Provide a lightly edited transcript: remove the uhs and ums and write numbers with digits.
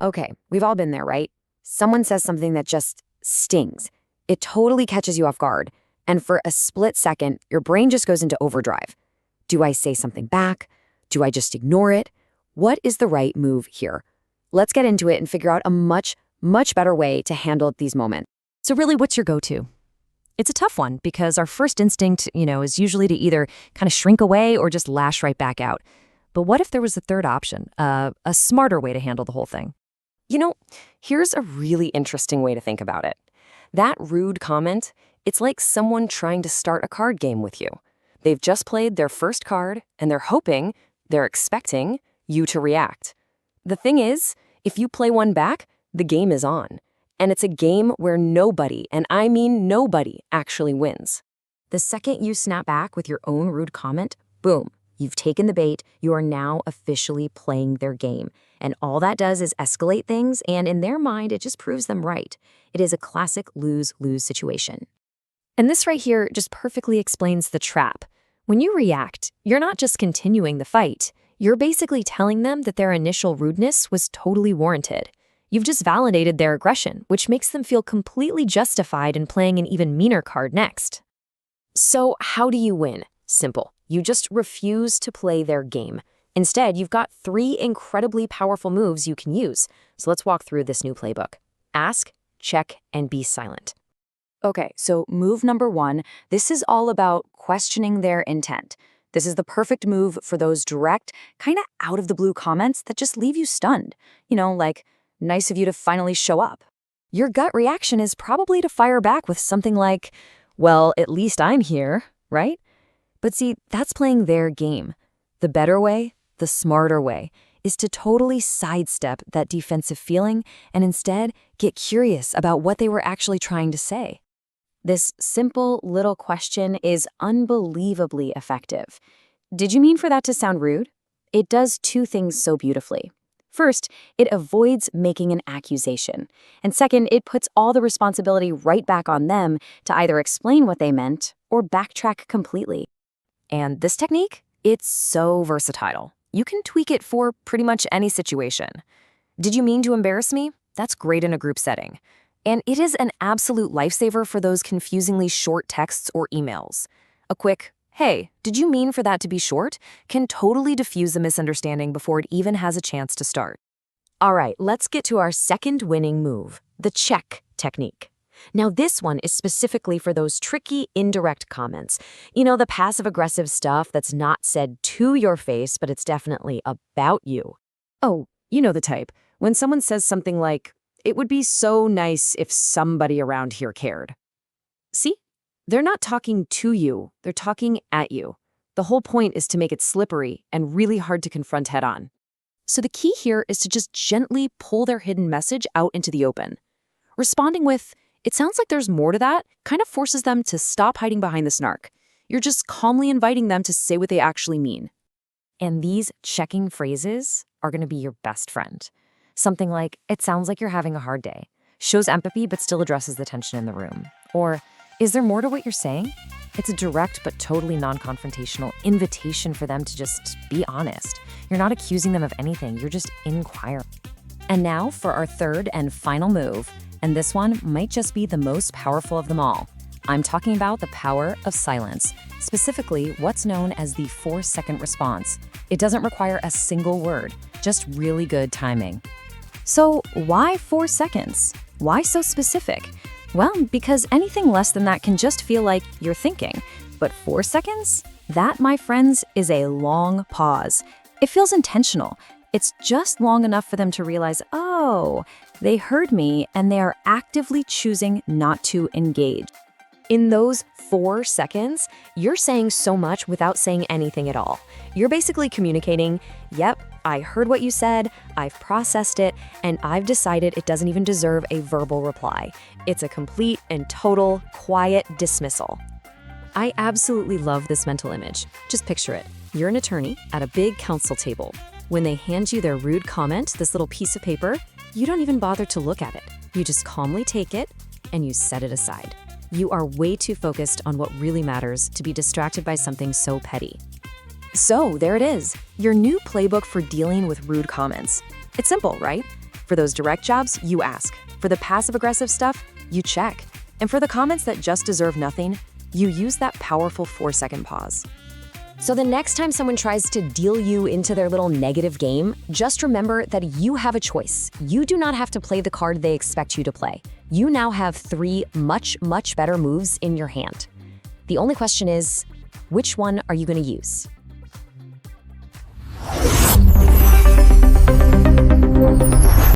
Okay, we've all been there, right? Someone says something that just stings. It totally catches you off guard. And for a split second, your brain just goes into overdrive. Do I say something back? Do I just ignore it? What is the right move here? Let's get into it and figure out a much, much better way to handle these moments. So really, what's your go-to? It's a tough one because our first instinct, is usually to either kind of shrink away or just lash right back out. But what if there was a third option, a smarter way to handle the whole thing? Here's a really interesting way to think about it. That rude comment, it's like someone trying to start a card game with you. They've just played their first card, and they're expecting you to react. The thing is, if you play one back, the game is on. And it's a game where nobody, and I mean nobody, actually wins. The second you snap back with your own rude comment, boom, you've taken the bait. You are now officially playing their game. And all that does is escalate things, and in their mind, it just proves them right. It is a classic lose-lose situation. And this right here just perfectly explains the trap. When you react, you're not just continuing the fight. You're basically telling them that their initial rudeness was totally warranted. You've just validated their aggression, which makes them feel completely justified in playing an even meaner card next. So how do you win? Simple. You just refuse to play their game. Instead, you've got 3 incredibly powerful moves you can use. So let's walk through this new playbook. Ask, check, and be silent. Okay, so move number 1, this is all about questioning their intent. This is the perfect move for those direct, kind of out-of-the-blue comments that just leave you stunned. Like, nice of you to finally show up. Your gut reaction is probably to fire back with something like, well, at least I'm here, right? But see, that's playing their game. The better way, the smarter way, is to totally sidestep that defensive feeling and instead get curious about what they were actually trying to say. This simple little question is unbelievably effective. Did you mean for that to sound rude? It does 2 things so beautifully. First, it avoids making an accusation. And second, it puts all the responsibility right back on them to either explain what they meant or backtrack completely. And this technique, it's so versatile. You can tweak it for pretty much any situation. Did you mean to embarrass me? That's great in a group setting. And it is an absolute lifesaver for those confusingly short texts or emails. A quick, hey, did you mean for that to be short, can totally diffuse the misunderstanding before it even has a chance to start. All right, let's get to our second winning move, the check technique. Now this one is specifically for those tricky indirect comments. The passive-aggressive stuff that's not said to your face, but it's definitely about you. Oh, you know the type. When someone says something like, it would be so nice if somebody around here cared. See? They're not talking to you, they're talking at you. The whole point is to make it slippery and really hard to confront head-on. So the key here is to just gently pull their hidden message out into the open. Responding with, it sounds like there's more to that, kind of forces them to stop hiding behind the snark. You're just calmly inviting them to say what they actually mean. And these checking phrases are going to be your best friend. Something like, it sounds like you're having a hard day, shows empathy but still addresses the tension in the room. Or, is there more to what you're saying? It's a direct but totally non-confrontational invitation for them to just be honest. You're not accusing them of anything, you're just inquiring. And now for our third and final move, and this one might just be the most powerful of them all. I'm talking about the power of silence, specifically what's known as the 4-second response. It doesn't require a single word, just really good timing. So why 4 seconds? Why so specific? Well, because anything less than that can just feel like you're thinking. But 4 seconds? That, my friends, is a long pause. It feels intentional. It's just long enough for them to realize, oh, they heard me and they are actively choosing not to engage. In those 4 seconds, you're saying so much without saying anything at all. You're basically communicating, yep, I heard what you said, I've processed it, and I've decided it doesn't even deserve a verbal reply. It's a complete and total quiet dismissal. I absolutely love this mental image. Just picture it. You're an attorney at a big counsel table. When they hand you their rude comment, this little piece of paper, you don't even bother to look at it. You just calmly take it and you set it aside. You are way too focused on what really matters to be distracted by something so petty. So there it is, your new playbook for dealing with rude comments. It's simple, right? For those direct jabs, you ask. For the passive-aggressive stuff, you check. And for the comments that just deserve nothing, you use that powerful 4-second pause. So the next time someone tries to deal you into their little negative game, just remember that you have a choice. You do not have to play the card they expect you to play. You now have 3 much, much better moves in your hand. The only question is, which one are you going to use?